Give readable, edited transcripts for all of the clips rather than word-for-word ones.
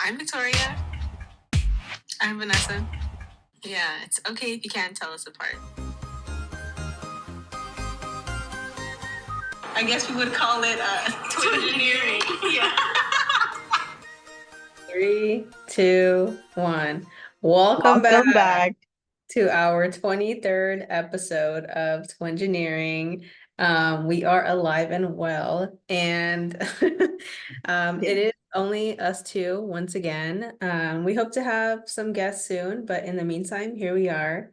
I'm Victoria. I'm Vanessa. Yeah, it's okay if you can't tell us apart. I guess we would call it Twingineering. Yeah. 3, 2, 1. Welcome back to our 23rd episode of Twingineering. We are alive and well, and it is only us two once again. We hope to have some guests soon, but in the meantime, here we are.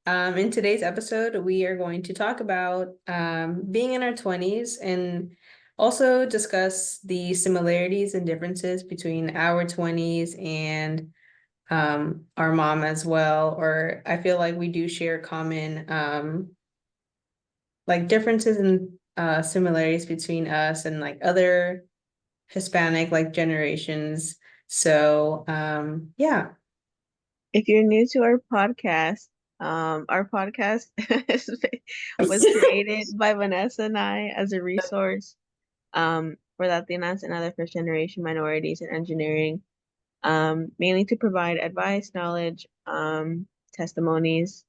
In today's episode, we are going to talk about being in our 20s and also discuss the similarities and differences between our 20s and our mom as well. Or I feel like we do share common like differences and similarities between us and like other Hispanic like generations. So yeah. If you're new to our podcast was created by Vanessa and I as a resource for Latinas and other first generation minorities in engineering, mainly to provide advice, knowledge, testimonies,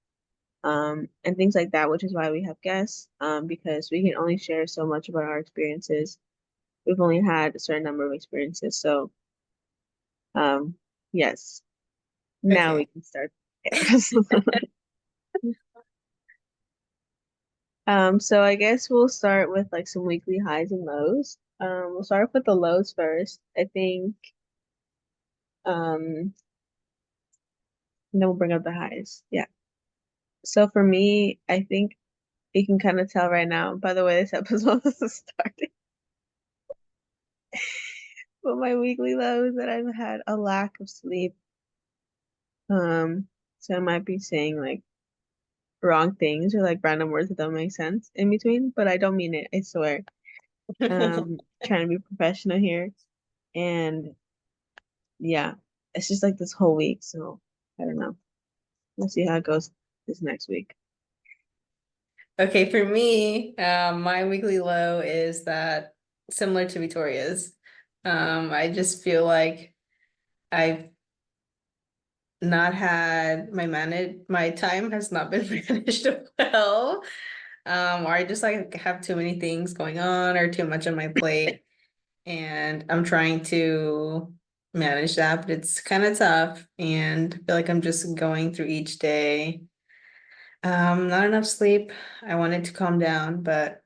and things like that, which is why we have guests, because we can only share so much about our experiences. We've only had a certain number of experiences, so yes. Now we can start. So I guess we'll start with like some weekly highs and lows. We'll start off with the lows first. I think, and then we'll bring up the highs. Yeah. So for me, I think you can kind of tell right now by the way this episode is starting. But my weekly lows that I've had a lack of sleep. So I might be saying like wrong things or like random words that don't make sense in between, but I don't mean it, I swear. Trying to be professional here. And yeah, it's just like this whole week, so I don't know. We'll see how it goes this next week. Okay, for me, my weekly low is that similar to Victoria's. I just feel like I've not had my time has not been managed well. Or I just like have too many things going on or too much on my plate. And I'm trying to manage that, but it's kind of tough. And I feel like I'm just going through each day. Not enough sleep. I wanted to calm down, but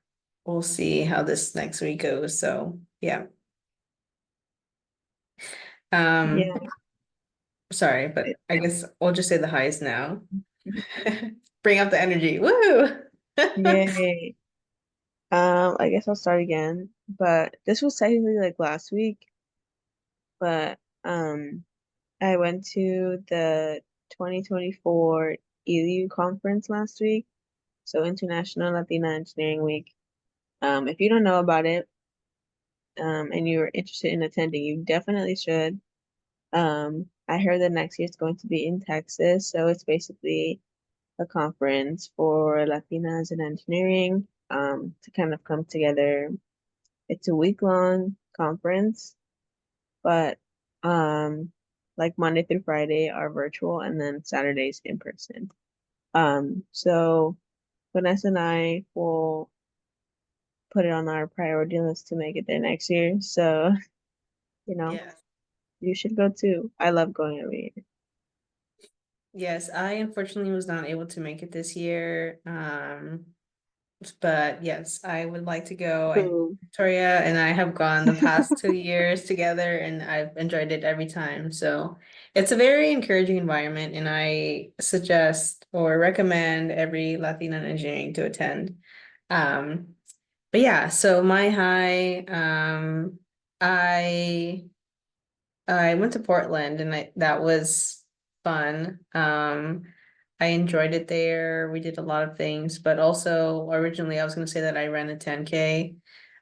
we'll see how this next week goes. So yeah. Yeah. Sorry, but I guess we'll just say the highs now. Bring up the energy. Woo! Yay. I guess I'll start again. But this was technically like last week, but I went to the 2024 ELU conference last week, so International Latina Engineering Week. If you don't know about it, and you're interested in attending, you definitely should. I heard that next year it's going to be in Texas, so it's basically a conference for Latinas in engineering, to kind of come together. It's a week-long conference, but like Monday through Friday are virtual and then Saturdays in person. So Vanessa and I will put it on our priority list to make it there next year. So, Yes. you should go too. I love going every year. Yes, I unfortunately was not able to make it this year. But yes, I would like to go. Victoria and I have gone the past 2 years together, and I've enjoyed it every time. So it's a very encouraging environment, and I suggest or recommend every Latina in engineering to attend. But yeah, so my high, I went to Portland, and that was fun. I enjoyed it there. We did a lot of things, but also originally I was going to say that I ran a 10K.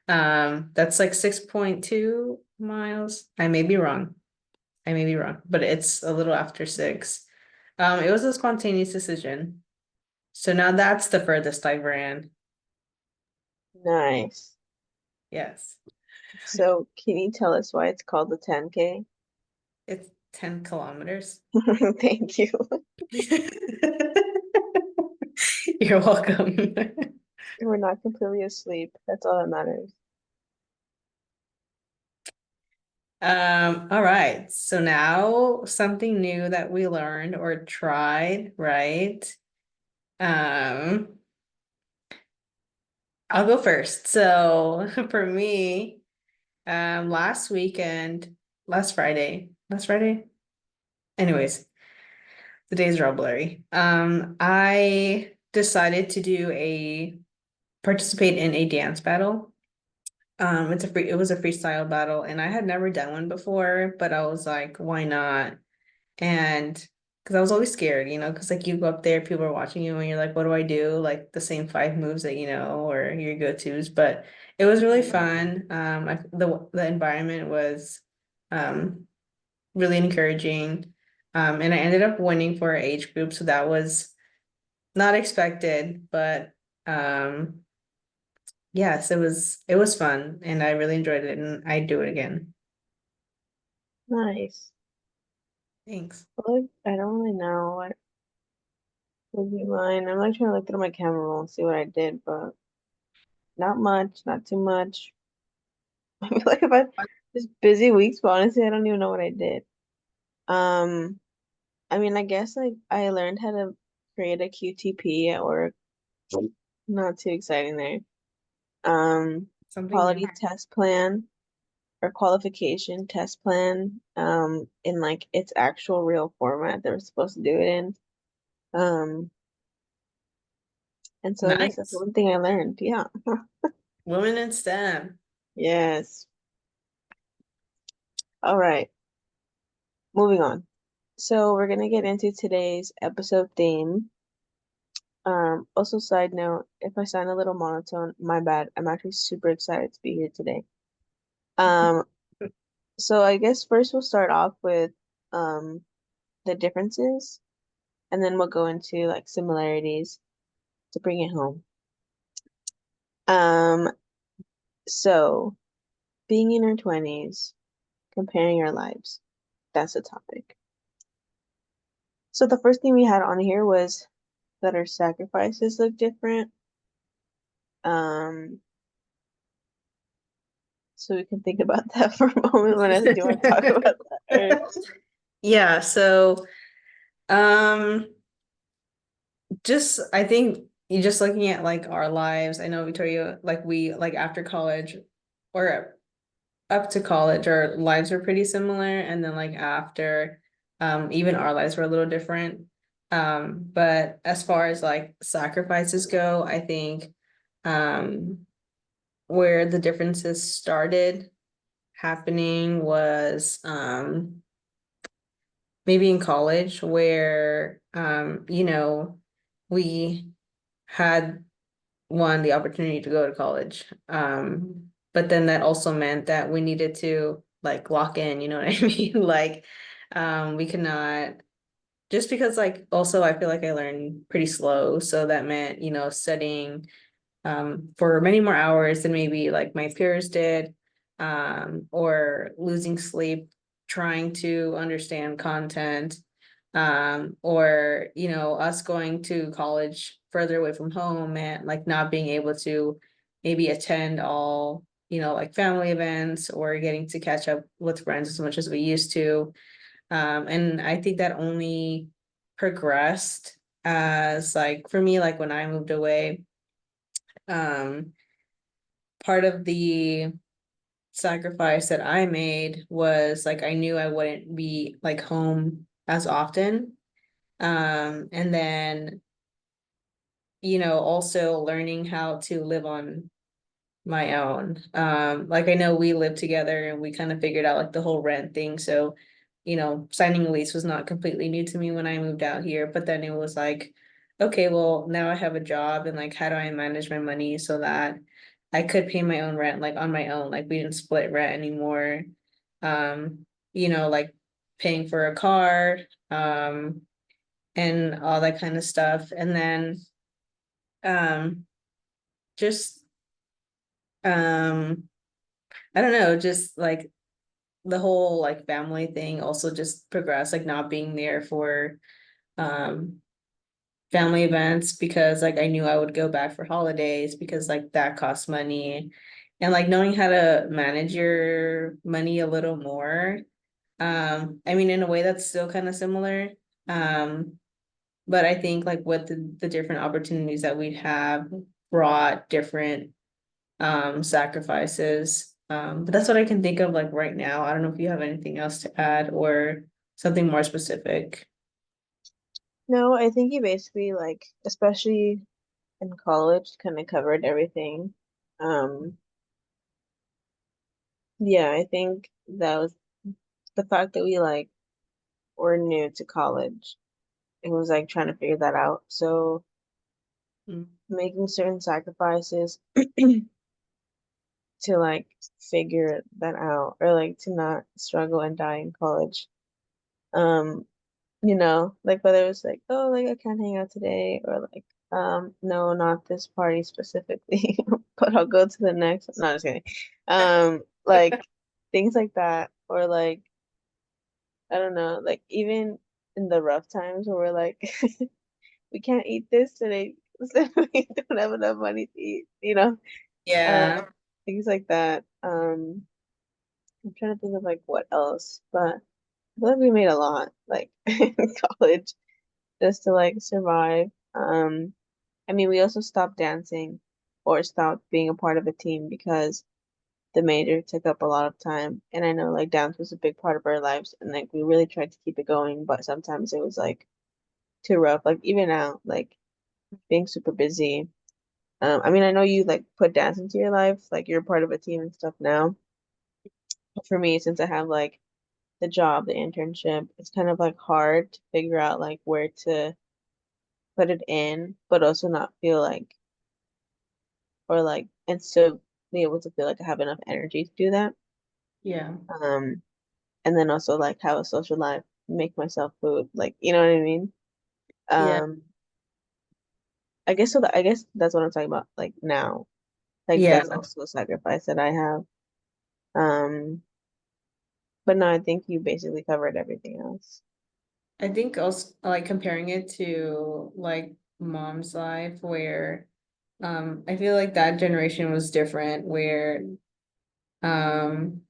That's like 6.2 miles. I may be wrong. But it's a little after 6. It was a spontaneous decision. So now that's the furthest I ran. Nice. Yes. So can you tell us why it's called the 10K? It's 10 kilometers. Thank you. You're welcome. We're not completely asleep. That's all that matters. All right. So now something new that we learned or tried, right? Um, I'll go first. So for me, last Friday. Anyways, the days are all blurry. I decided to participate in a dance battle. It was a freestyle battle, and I had never done one before, but I was like, why not? And because I was always scared, because like you go up there, people are watching you, and you're like, what do I do? Like the same five moves that you know, or your go-tos. But it was really fun. The environment was really encouraging. And I ended up winning for our age group, so that was not expected, but yes, it was fun, and I really enjoyed it, and I'd do it again. Nice. Thanks. Like, I don't really know what would be mine. I'm like trying to look through my camera roll and see what I did, but not much, not too much. I feel like if I just busy weeks, but honestly, I don't even know what I did. Um, I mean, I guess like I learned how to create a QTP at work. Not too exciting there. Um, Something new. Quality test plan or qualification test plan, in like its actual real format that we're supposed to do it in. Um, and so I guess that's Nice. one thing I learned. Yeah. Women in STEM. Yes. All right. Moving on. So we're gonna get into today's episode theme. Also side note, if I sound a little monotone, my bad. I'm actually super excited to be here today. Um, so I guess first we'll start off with um the differences, and then we'll go into like similarities to bring it home. Um, so being in our 20s, comparing our lives, that's the topic. So the first thing we had on here was that our sacrifices look different. Um, so we can think about that for a moment. Vanessa, do you want to talk about that? Yeah, so um just I think you just looking at like our lives. I know Victoria, like we like after college or up to college, our lives were pretty similar, and then like after, even our lives were a little different. But as far as like sacrifices go, I think where the differences started happening was maybe in college where we had the opportunity to go to college. But then that also meant that we needed to like lock in, you know what I mean? Like, we could not, just because like also I feel like I learned pretty slow. So that meant, studying for many more hours than maybe like my peers did, or losing sleep trying to understand content, or us going to college further away from home and like not being able to maybe attend all like family events or getting to catch up with friends as much as we used to. And I think that only progressed as like for me, like when I moved away, um, part of the sacrifice that I made was like I knew I wouldn't be like home as often. And then, also learning how to live on my own. Like I know we lived together and we kind of figured out like the whole rent thing. So, signing a lease was not completely new to me when I moved out here, but then it was like, okay, well, now I have a job and like how do I manage my money so that I could pay my own rent like on my own. Like we didn't split rent anymore. Like paying for a car, and all that kind of stuff. And then just I don't know, just like the whole like family thing also just progressed, like not being there for um family events because like I knew I would go back for holidays because like that costs money, and like knowing how to manage your money a little more. I mean, in a way that's still kind of similar. Um, but I think like with the different opportunities that we'd have brought different sacrifices. But that's what I can think of like right now. I don't know if you have anything else to add or something more specific. No, I think you basically like, especially in college, kind of covered everything. Um, yeah, I think that was the fact that we like were new to college. It was like trying to figure that out. So Mm. making certain sacrifices to like figure that out or like to not struggle and die in college. Um, like whether it's like, oh, like I can't hang out today, or like, no, not this party specifically, but I'll go to the next. No, just kidding. Like things like that, or like I don't know, like even in the rough times where we're like, we can't eat this today, so we don't have enough money to eat. Uh, Yeah, things like that. I'm trying to think of like what else, but I feel like we made a lot, like in college, just to like survive. I mean, we also stopped dancing or stopped being a part of a team because the major took up a lot of time. And I know like dance was a big part of our lives, and like we really tried to keep it going, but sometimes it was like too rough. Like even now, like being super busy. I mean, I know you like put dance into your life, like you're part of a team and stuff now. But for me, since I have like the job, the internship, it's kind of like hard to figure out like where to put it in, but also not feel like or like and still be able to feel like I have enough energy to do that. yeah, Um, and then also like have a social life, make myself food, like you know what I mean? yeah, Um, I guess so that I guess that's what I'm talking about, like now. Like yeah. that's also a sacrifice that I have. Um, but no, I think you basically covered everything else. I think also like comparing it to like mom's life where I feel like that generation was different where um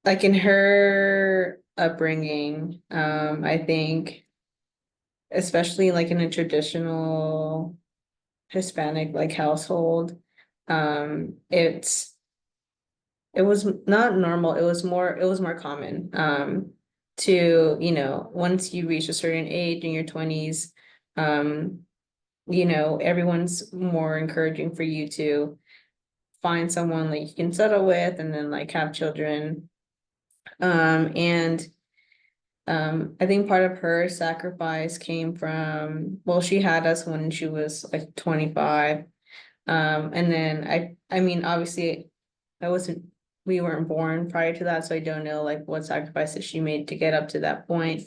like in her upbringing, I think especially like in a traditional Hispanic like household, it was not normal, it was more common to, once you reach a certain age in your 20s, um, everyone's more encouraging for you to find someone like you can settle with and then like have children. And I think part of her sacrifice came from, well, she had us when she was like 25. And then I mean, obviously I wasn't, we weren't born prior to that, so I don't know like what sacrifices she made to get up to that point.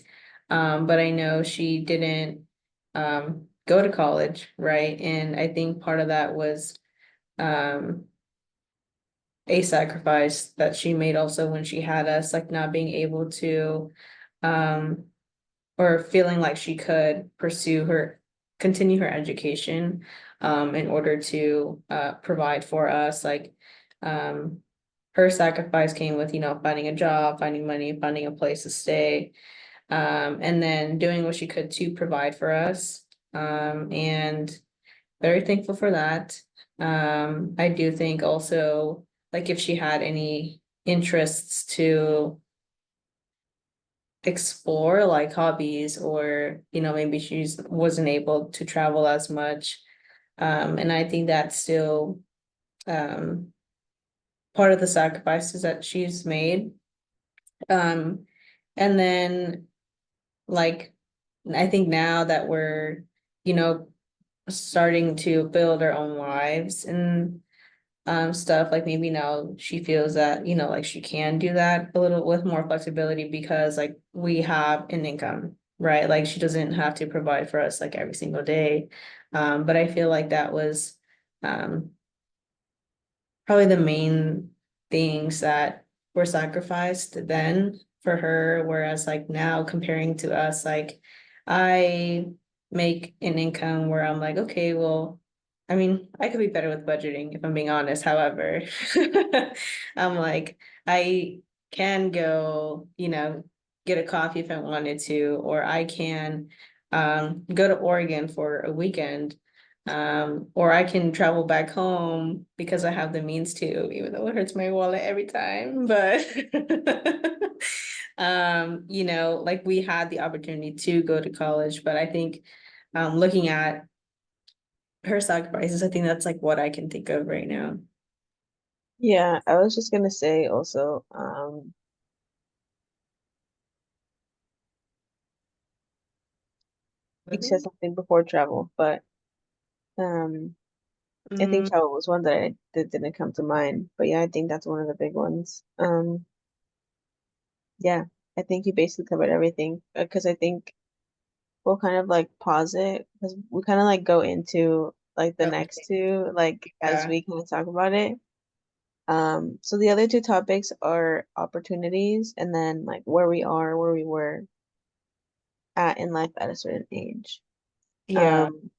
But I know she didn't go to college, right? And I think part of that was um a sacrifice that she made also when she had us, like not being able to um or feeling like she could continue her education in order to provide for us. Like um her sacrifice came with, finding a job, finding money, finding a place to stay, and then doing what she could to provide for us. And very thankful for that. I do think also like if she had any interests to explore like hobbies or maybe she's wasn't able to travel as much, and I think that's still um part of the sacrifices that she's made, um and then like I think now that we're you know starting to build our own lives and stuff, like maybe now she feels that like she can do that a little with more flexibility because like we have an income, right? Like she doesn't have to provide for us like every single day. But I feel like that was um probably the main things that were sacrificed then for her, whereas like now comparing to us, like I make an income where I'm like, okay, well, I mean, I could be better with budgeting if I'm being honest. However, I'm like, I can go, get a coffee if I wanted to, or I can go to Oregon for a weekend. Or I can travel back home because I have the means to, even though it hurts my wallet every time. But like we had the opportunity to go to college, but I think looking at her sacrifices, I think that's like what I can think of right now. Yeah, I was just gonna say also, you said Mhm. something before travel, but um, I think Mm, travel was one that didn't come to mind. But yeah, I think that's one of the big ones. Yeah, I think you basically covered everything because I think we'll kind of like pause it because we kind of like go into like the next okay. two like as Yeah. we kind of talk about it. So the other two topics are opportunities and then like where we are, where we were at in life at a certain age. Yeah. Um,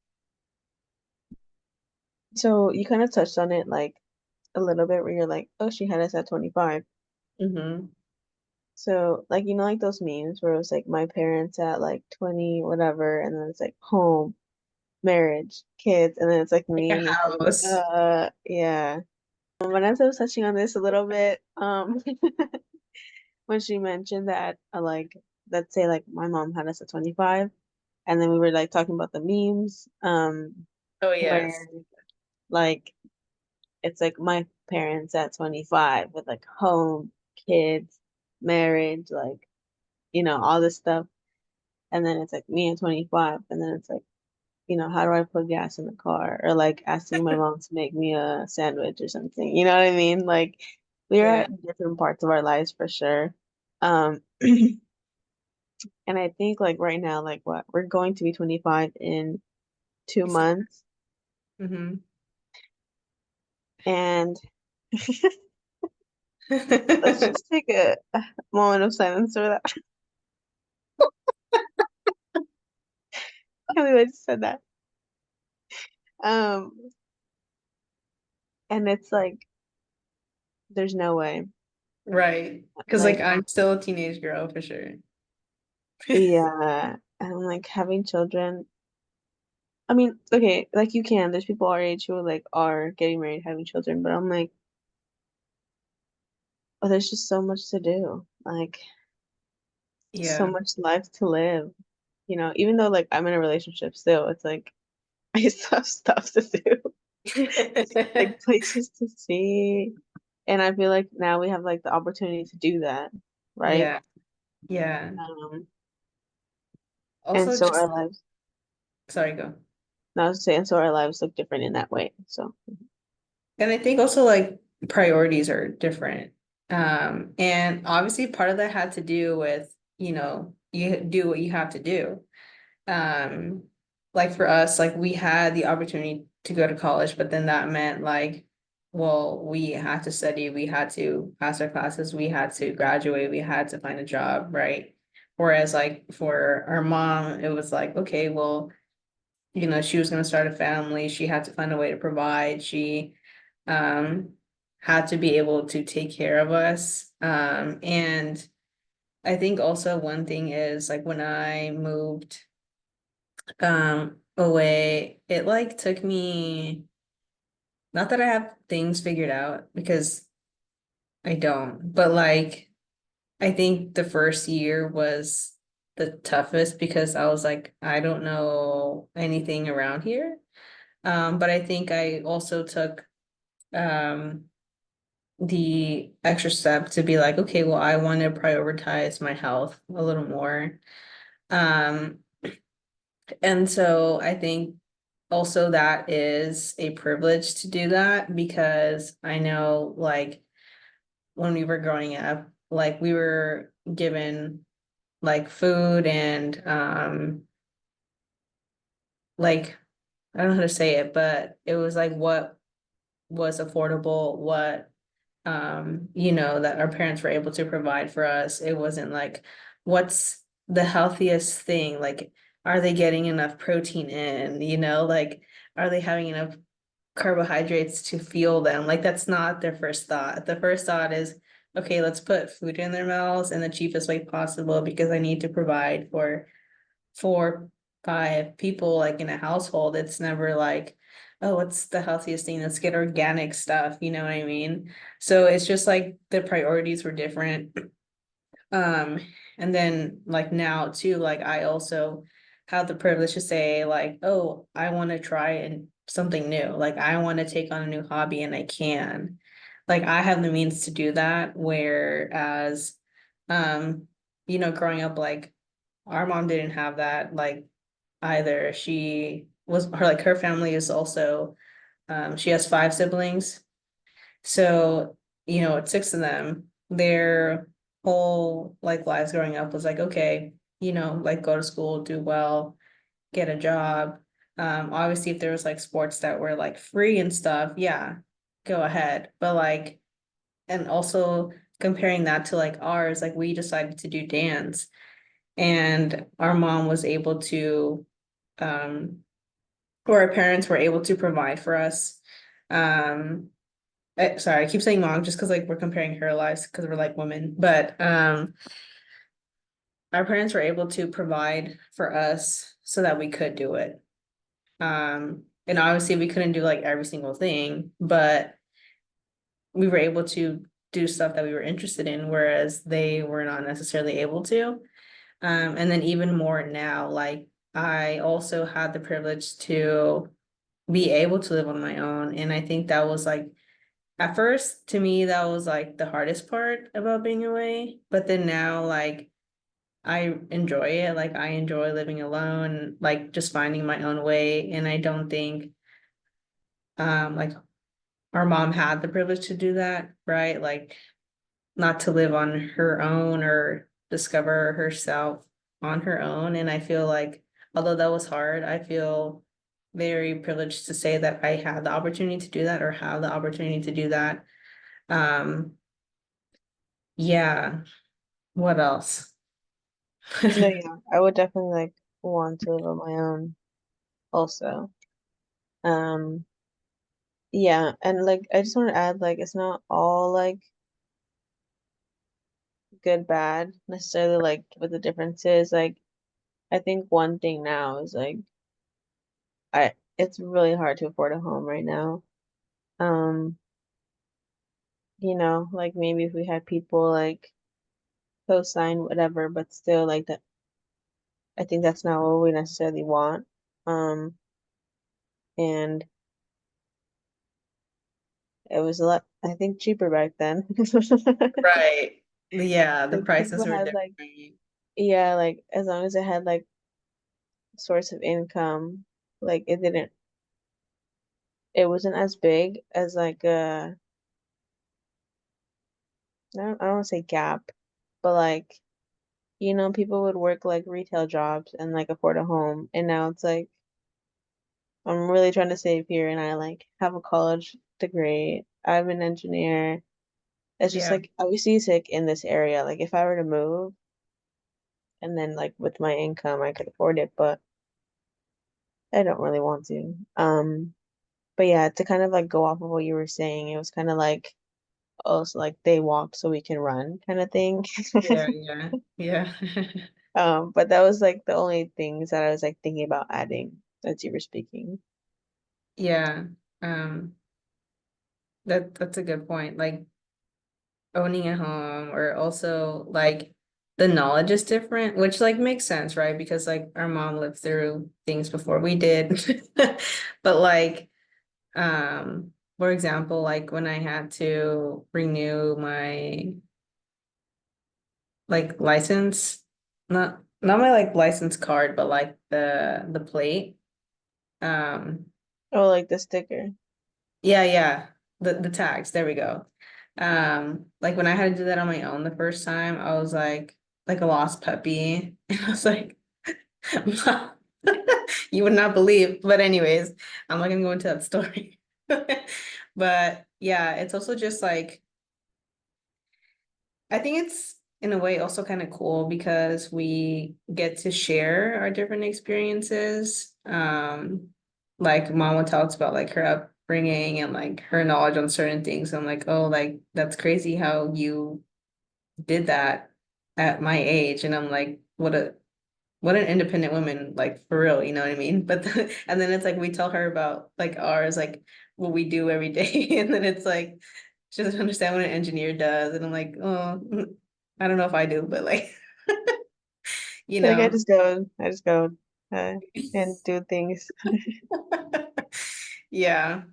so you kind of touched on it like a little bit where you're like, oh, she had us at 25. Mm-hmm. So like like those memes where it was like my parents at like 20 whatever and then it's like home, marriage, kids, and then it's like me Your and it's like house. yeah. Vanessa was touching on this a little bit when she mentioned that like let's say like my mom had us at 25 and then we were like talking about the memes Oh, where yes. like it's like my parents at 25 with like home, kids, marriage, like all this stuff. And then it's like me at 25 and then it's like how do I put gas in the car? Or like asking my mom to make me a sandwich or something. You know what I mean? Like we're Yeah. at different parts of our lives for sure. Um, and I think like right now, like what we're going to be 25 in 2 months. Mm-hmm. And let's just take a moment of silence for that. Can't believe I just said that. Um, and it's like there's no way. Right. Because like Like, I'm still a teenage girl for sure. yeah. And like having children. I mean, okay, like you can. There's people our age who like are getting married, having children, but I'm like, oh, there's just so much to do. Like so Yeah. much life to live. Even though like I'm in a relationship still, it's like I still have stuff to do, like places to see. And I feel like now we have like the opportunity to do that, right? Yeah. Yeah. Um, and Also so our just lives, sorry, go. I was saying, so our lives look different in that way. So And I think also like priorities are different. And obviously part of that had to do with, you do what you have to do. Um, like for us, like we had the opportunity to go to college, but then that meant like, well, we had to study, we had to pass our classes, we had to graduate, we had to find a job, right? Whereas like for our mom, it was like, okay, well, she was going to start a family. She had to find a way to provide. She um, had to be able to take care of us. And I think also one thing is like when I moved away, it like took me, not that I have things figured out because I don't, but like I think the first year was the toughest because I was like, I don't know anything around here. But I think I also took um the extra step to be like, okay, well, I want to prioritize my health a little more. Um, and so I think also that is a privilege to do that because I know like when we were growing up, like we were given like food and like I don't know how to say it, but it was like what was affordable, what you know, that our parents were able to provide for us. It wasn't like, what's the healthiest thing? Like, are they getting enough protein in? You know, like, are they having enough carbohydrates to fuel them? Like, that's not their first thought. The first thought is, okay, let's put food in their mouths in the cheapest way possible because I need to provide for 4, 5 people like in a household. It's never like, oh, what's the healthiest thing? Let's get organic stuff, you know what I mean? So it's just like the priorities were different. Um, and then like now too, like I also have the privilege to say like, oh, I want to try and something new. Like I want to take on a new hobby and I can. Like I have the means to do that. Whereas, um, you know, growing up, like our mom didn't have that like either. She was her like her family is also she has 5 siblings. So, you know, it's 6 of them. Their whole like lives growing up was like, okay, you know, like go to school, do well, get a job. Obviously if there was like sports that were like free and stuff, yeah, go ahead. But like, and also comparing that to like ours, like we decided to do dance and our mom was able to um or our parents were able to provide for us. Sorry, I keep saying mom just because like we're comparing her lives because we're like women, but our parents were able to provide for us so that we could do it. And obviously we couldn't do like every single thing, but we were able to do stuff that we were interested in, whereas they were not necessarily able to. And then even more now, like I also had the privilege to be able to live on my own. And I think that was like, at first, to me, that was like the hardest part about being away. But then now, like, I enjoy it. Like, I enjoy living alone, like just finding my own way. And I don't think, like our mom had the privilege to do that, right? Like, not to live on her own or discover herself on her own. And I feel like, although that was hard, I feel very privileged to say that I had the opportunity to do that or have the opportunity to do that. Um, yeah, what else? No, yeah, I would definitely like want to live on my own also. Um, yeah, and like I just want to add like it's not all like good bad necessarily like what the difference is. Like I think one thing now is like I it's really hard to afford a home right now. Um, like maybe if we had people like co-sign whatever, but still like that I think that's not what we necessarily want. Um, and it was a lot I think cheaper back then. Right. Yeah, the Like prices people were had like different. yeah, like as long as it had like source of income, like it wasn't as big as like I don't want to say gap, but like people would work like retail jobs and like afford a home, and now it's like I'm really trying to save here, and I like have a college degree. I'm an engineer. It's just Yeah, like obviously it's like in this area. Like if I were to move and then like with my income I could afford it, but I don't really want to. But yeah, to kind of like go off of what you were saying, it was kind of like also like they walked so we can run kind of thing. yeah, yeah, yeah. But that was like the only things that I was like thinking about adding as you were speaking. Yeah. Um, that's a good point. Like owning a home or also like the knowledge is different, which like makes sense, right? Because like our mom lived through things before we did. But like for example, like when I had to renew my like license, not my like license card, but like the plate. Um, Oh, like the sticker. yeah, yeah, the tags, there we go. Like when I had to do that on my own the first time, I was like a lost puppy. And I was like, you would not believe. But anyways, I'm not gonna go into that story. But yeah, it's also just like I think it's in a way also kind of cool because we get to share our different experiences. Like Mama talks about like her upbringing and like her knowledge on certain things. I'm like, oh, like that's crazy how you did that at my age. And I'm like, what an independent woman, like for real, you know what I mean? But and then it's like we tell her about like ours, like what we do every day, and then it's like she doesn't understand what an engineer does, and I'm like, oh, I don't know if I do, but like, you Like know, I just go and do things. yeah.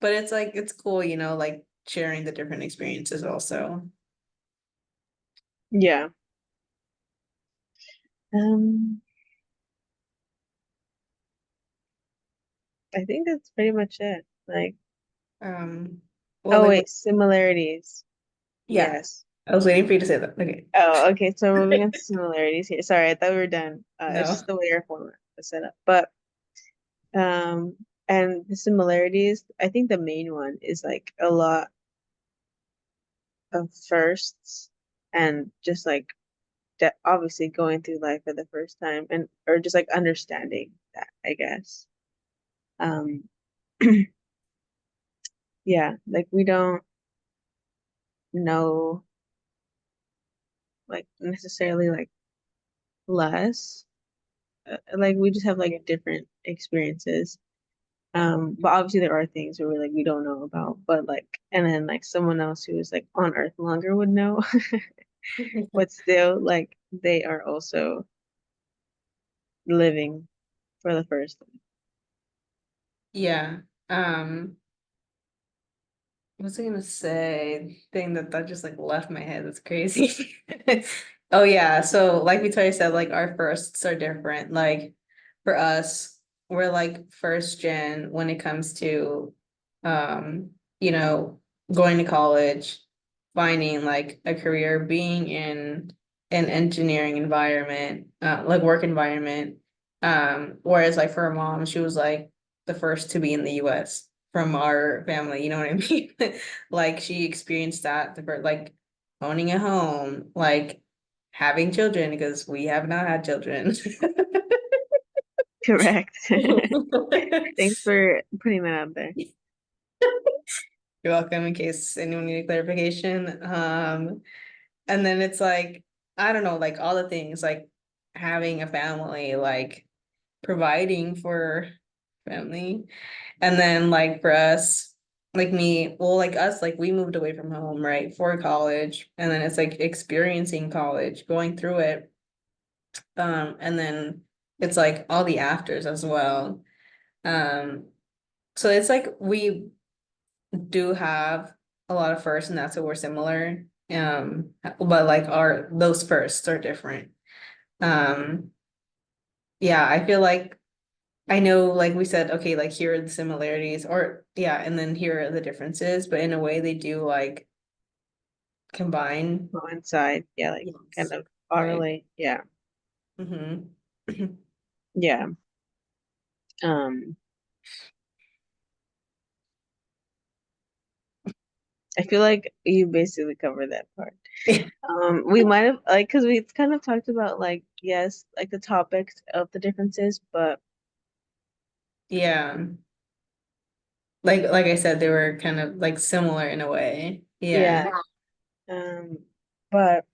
But it's like it's cool, you know, like sharing the different experiences also. Yeah. Um, I think that's pretty much it. Like, Um, well, oh like, wait, similarities. yeah, Yes. I was waiting for you to say that. Okay, Oh, okay. So moving on to similarities here. Sorry, I thought we were done. It's no, just the way our format was set up. But um, and the similarities, I think the main one is like a lot of firsts and just like obviously going through life for the first time and or just like understanding that, I guess. Um, yeah, like we don't know like necessarily like less. Like we just have like different experiences. But obviously there are things where we're like we don't know about, but like and then like someone else who is like on Earth longer would know, but still like they are also living for the first time. yeah. What was I gonna say? Thing that just like left my head. That's crazy. Oh yeah. So like Victoria said, like our firsts are different. Like for us, we're like first gen when it comes to um, you know, going to college, finding like a career, being in an engineering environment, like work environment. Whereas like for her mom, she was like the first to be in the US from our family, you know what I mean? Like she experienced that the first, like owning a home, like having children because we have not had children. Correct. Thanks for putting that out there. You're welcome in case anyone needed clarification. And then it's like, I don't know, like all the things like having a family, like providing for family. And then like for us, like me, well, like us, like we moved away from home, right, for college. And then it's like experiencing college, going through it. And then it's like all the afters as well. Um, so it's like we do have a lot of firsts, and that's what we're similar. But like our those firsts are different. Um, yeah, I feel like I know, like we said, okay, like here are the similarities, or yeah, and then here are the differences, but in a way they do like combine. Coincide. Yeah, like kind Yes. of Right. correlate. Yeah. Mm-hmm. Yeah. Um, I feel like you basically covered that part. We might have like because we kind of talked about like yes, like the topics of the differences, but Yeah. Like I said, they were kind of like similar in a way. Yeah. yeah. Um, but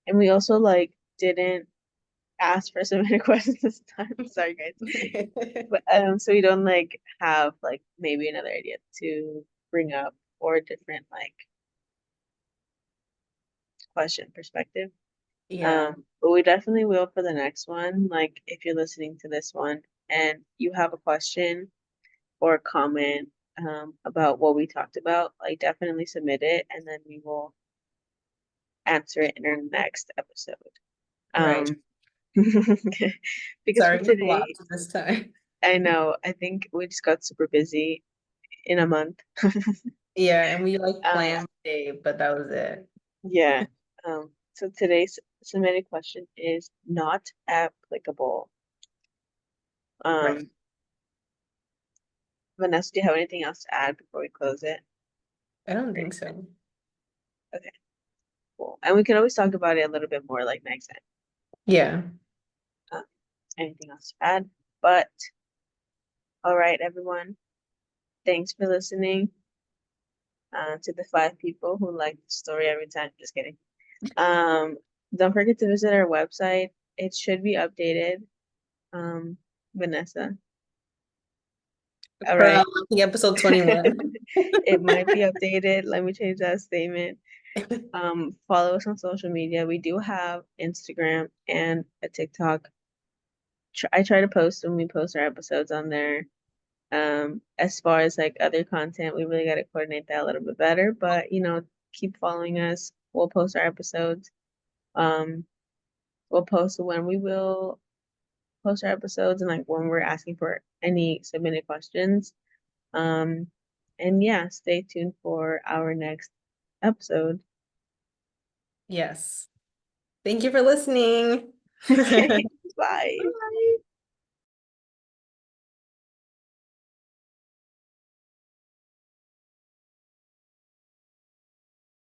and we also like didn't ask for so many questions this time. Sorry, guys. But so we don't like have like maybe another idea to bring up or a different like question perspective. Yeah. But we definitely will for the next one. Like if you're listening to this one and you have a question or a comment about what we talked about, like definitely submit it and then we will answer it in our next episode. Right. Um, because for Sorry for the today, lapse this time. I know I think we just got super busy in a month. Yeah, and we like Um, planned the day, but that was it. yeah. So today's submitted question is not applicable. Right. Um, Vanessa, do you have anything else to add before we close it? I don't think so. Okay. cool. And we can always talk about it a little bit more like next time. Yeah. Anything else to add? But all right, everyone. Thanks for listening. To the 5 people who like the story every time. Just kidding. Don't forget to visit our website. It should be updated. Vanessa. All For right. episode 21. It might be updated. Let me change that statement. Follow us on social media. We do have Instagram and a TikTok. I try to post when we post our episodes on there. As far as like other content, we really got to coordinate that a little bit better. But keep following us. We'll post our episodes. We'll post when we will post our episodes and like when we're asking for any submitted questions. And yeah, stay tuned for our next episode. Yes. Thank you for listening. Okay, bye. Bye.